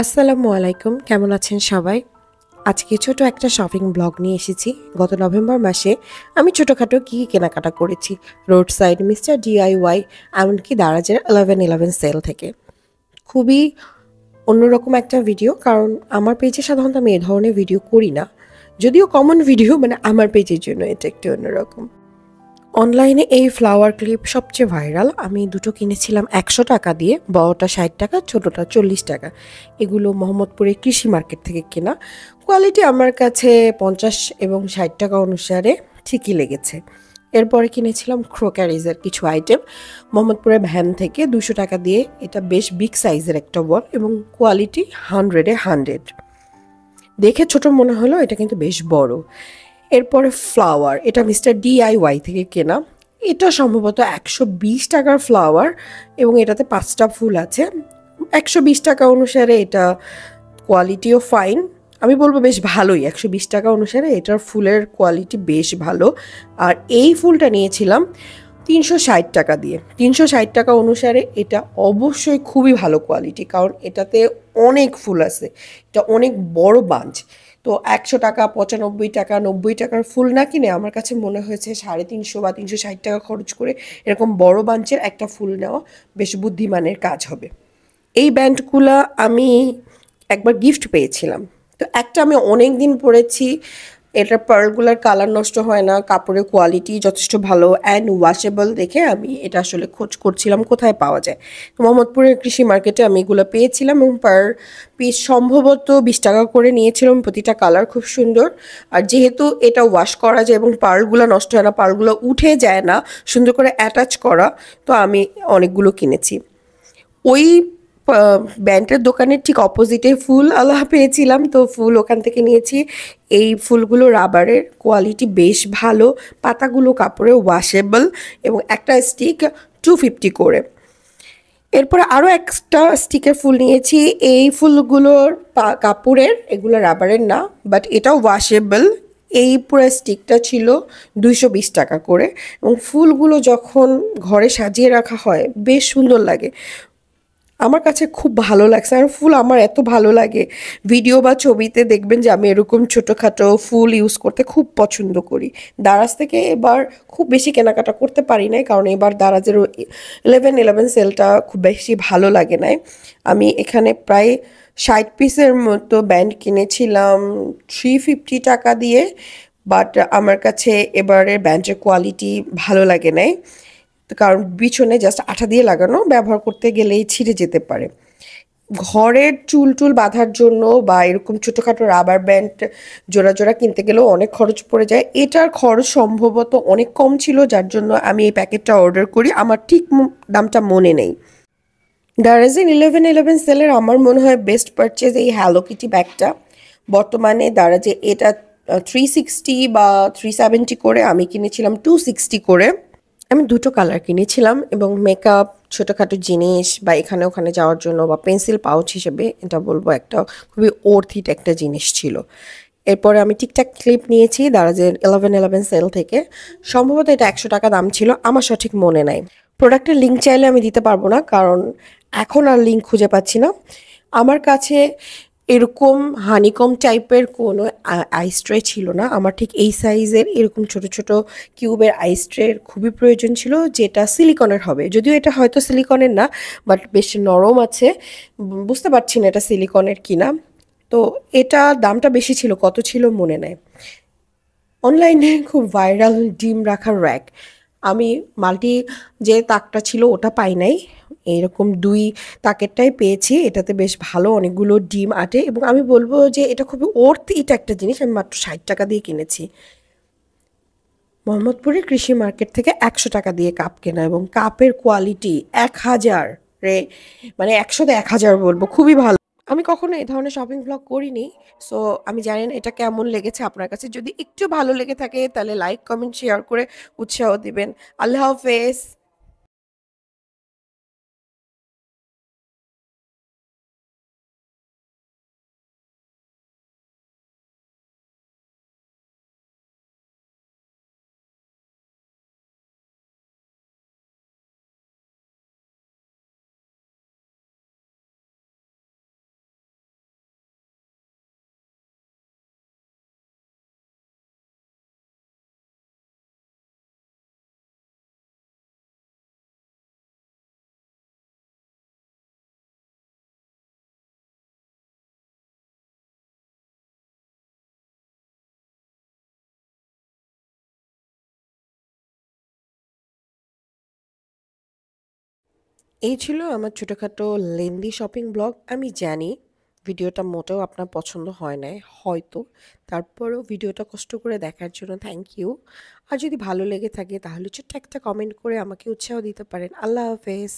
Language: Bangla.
আসসালামু আলাইকুম, কেমন আছেন সবাই? আজকে ছোট একটা শপিং ব্লগ নিয়ে এসেছি। গত নভেম্বর মাসে আমি ছোটখাটো কি কেনাকাটা করেছি রোড সাইড, মিস্টার ডিআইওয়াই, এমনকি দারাজের 1111 সেল থেকে। খুবই অন্যরকম একটা ভিডিও, কারণ আমার পেজে সাধারণত আমি এ ধরনের ভিডিও করি না। যদিও কমন ভিডিও, মানে আমার পেজের জন্য এটা একটু অন্যরকম। অনলাইনে এই ফ্লাওয়ার ক্লিপ সবচেয়ে ভাইরাল। আমি দুটো কিনেছিলাম 100 টাকা দিয়ে, বড়টা 60 টাকা, ছোটটা 40 টাকা। এগুলো মোহাম্মদপুরের কৃষি মার্কেট থেকে কেনা। কোয়ালিটি আমার কাছে 50 এবং 60 টাকা অনুসারে ঠিকই লেগেছে। এরপরে কিনেছিলাম ক্রোকারিজের কিছু আইটেম মোহাম্মদপুরের ভ্যান থেকে 200 টাকা দিয়ে। এটা বেশ বিগ সাইজের একটা বল এবং কোয়ালিটি 100-এ 100। দেখে ছোট মনে হলো, এটা কিন্তু বেশ বড়। এরপরে ফ্লাওয়ার, এটা মিস্টার ডিআইওয়াই থেকে কেনা। এটা সম্ভবত 120 টাকার ফ্লাওয়ার এবং এটাতে 5টা ফুল আছে। 120 টাকা অনুসারে এটা কোয়ালিটিও ফাইন। আমি বলবো বেশ ভালোই। 120 টাকা অনুসারে এটার ফুলের কোয়ালিটি বেশ ভালো। আর এই ফুলটা নিয়েছিলাম 360 টাকা দিয়ে। 360 টাকা অনুসারে এটা অবশ্যই খুবই ভালো কোয়ালিটি, কারণ এটাতে অনেক ফুল আছে। এটা অনেক বড় বাঞ্চ। তো 100 টাকা, 95 টাকা, 90 টাকার ফুল না কিনে আমার কাছে মনে হয়েছে 350 বা 360 টাকা খরচ করে এরকম বড় বাঞ্চের একটা ফুল নেওয়া বেশ বুদ্ধিমানের কাজ হবে। এই ব্যান্ডগুলা আমি একবার গিফট পেয়েছিলাম। তো একটা আমি অনেক দিন পরেছি। এটার পার্লগুলার কালার নষ্ট হয় না, কাপড়ের কোয়ালিটি যথেষ্ট ভালো অ্যান্ড ওয়াশেবল দেখে আমি এটা আসলে খোঁজ করছিলাম কোথায় পাওয়া যায়। তো মোহাম্মদপুরের কৃষি মার্কেটে আমি এগুলো পেয়েছিলাম এবং পার পিস সম্ভবত 20 টাকা করে নিয়েছিলাম। প্রতিটা কালার খুব সুন্দর। আর যেহেতু এটা ওয়াশ করা যায় এবং পার্লগুলো নষ্ট হয় না, পার্লগুলো উঠে যায় না, সুন্দর করে অ্যাটাচ করা, তো আমি অনেকগুলো কিনেছি। ওই ব্যান্ডের দোকানের ঠিক অপোজিটে ফুল আলা পেয়েছিলাম, তো ফুল ওখান থেকে নিয়েছি। এই ফুলগুলো রাবারের, কোয়ালিটি বেশ ভালো, পাতাগুলো কাপড়ে ওয়াশেবল এবং একটা স্টিক 250 করে। এরপরে আরও একটা স্টিকের ফুল নিয়েছি। এই ফুলগুলোর কাপড়ের, এগুলো রাবারের না, বাট এটাও ওয়াশেবল। এই পুরো স্টিকটা ছিল 220 টাকা করে এবং ফুলগুলো যখন ঘরে সাজিয়ে রাখা হয় বেশ সুন্দর লাগে। আমার কাছে খুব ভালো লাগছে। আর ফুল আমার এত ভালো লাগে, ভিডিও বা ছবিতে দেখবেন যে আমি এরকম ছোটোখাটো ফুল ইউজ করতে খুব পছন্দ করি। দারাজ থেকে এবার খুব বেশি কেনাকাটা করতে পারি নাই, কারণ এবার দারাজের 1111 সেলটা খুব বেশি ভালো লাগে নাই। আমি এখানে প্রায় 60 পিসের মতো ব্যান্ড কিনেছিলাম 350 টাকা দিয়ে। বাট আমার কাছে এবারের ব্যান্ডের কোয়ালিটি ভালো লাগে নাই, কারণ পিছনে জাস্ট আঠা দিয়ে লাগানো, ব্যবহার করতে গেলেই ছিঁড়ে যেতে পারে। ঘরের চুল টুল বাঁধার জন্য বা এরকম ছোটোখাটো রাবার ব্যান্ড জোড়া জোড়া কিনতে গেলেও অনেক খরচ পড়ে যায়। এটার খরচ সম্ভবত অনেক কম ছিল, যার জন্য আমি এই প্যাকেটটা অর্ডার করি। আমার ঠিক দামটা মনে নেই। দারাজের 1111 সেলের আমার মনে হয় বেস্ট পারচেজ এই হ্যালো কিটি ব্যাগটা। বর্তমানে দারাজে এটা 360 বা 370 করে, আমি কিনেছিলাম 260 করে। আমি দুটো কালার কিনেছিলাম এবং মেকআপ, ছোটোখাটো জিনিস বা এখানে ওখানে যাওয়ার জন্য বা পেন্সিল পাউচ হিসেবে এটা বলবো একটা খুবই অর্থিট একটা জিনিস ছিল। এরপরে আমি টিকটাক ক্লিপ নিয়েছি দারাজের 1111 সেল থেকে। সম্ভবত এটা 100 টাকা দাম ছিল, আমার সঠিক মনে নাই। প্রোডাক্টের লিঙ্ক চাইলে আমি দিতে পারবো না, কারণ এখন আর লিঙ্ক খুঁজে পাচ্ছি না। আমার কাছে এরকম হানিকম টাইপের কোনো আইস ট্রে ছিল না। আমার ঠিক এই সাইজের এরকম ছোট ছোট কিউবের আইস ট্রের খুবই প্রয়োজন ছিল, যেটা সিলিকনের হবে। যদিও এটা হয়তো সিলিকনের না, বাট বেশ নরম আছে। বুঝতে পারছি না এটা সিলিকনের কিনা। তো এটা দামটা বেশি ছিল, কত ছিল মনে নেই। অনলাইনে খুব ভাইরাল ডিম রাখার র্যাক, আমি মাল্টি যে তাকটা ছিল ওটা পাই নাই, এরকম দুই তাকেরটাই পেয়েছি। এটাতে বেশ ভালো অনেকগুলো ডিম আটে এবং আমি বলবো যে এটা খুবই ওর্থ এটা একটা জিনিস। আমি মাত্র 60 টাকা দিয়ে কিনেছি। মোহাম্মদপুরের কৃষি মার্কেট থেকে 100 টাকা দিয়ে কাপ কেনা এবং কাপের কোয়ালিটি 1000 রে, মানে 100-তে 1000 বলবো, খুবই ভালো। আমি কখনো এই ধরনের শপিং ব্লগ করিনি। সো আমি জানি না এটা কেমন লেগেছে আপনার কাছে। যদি একটু ভালো লেগে থাকে তাহলে লাইক, কমেন্ট, শেয়ার করে উৎসাহ দিবেন। আল্লাহ হাফেজ। এই ছিল আমার ছোটোখাটো লেন্দি শপিং ব্লগ। আমি জানি ভিডিওটা মোটেও আপনার পছন্দ হয় নাই হয়তো, তারপরেও ভিডিওটা কষ্ট করে দেখার জন্য থ্যাংক ইউ। আর যদি ভালো লেগে থাকে তাহলে ছোট্ট একটা কমেন্ট করে আমাকে উৎসাহ দিতে পারেন। আল্লাহ হাফেজ।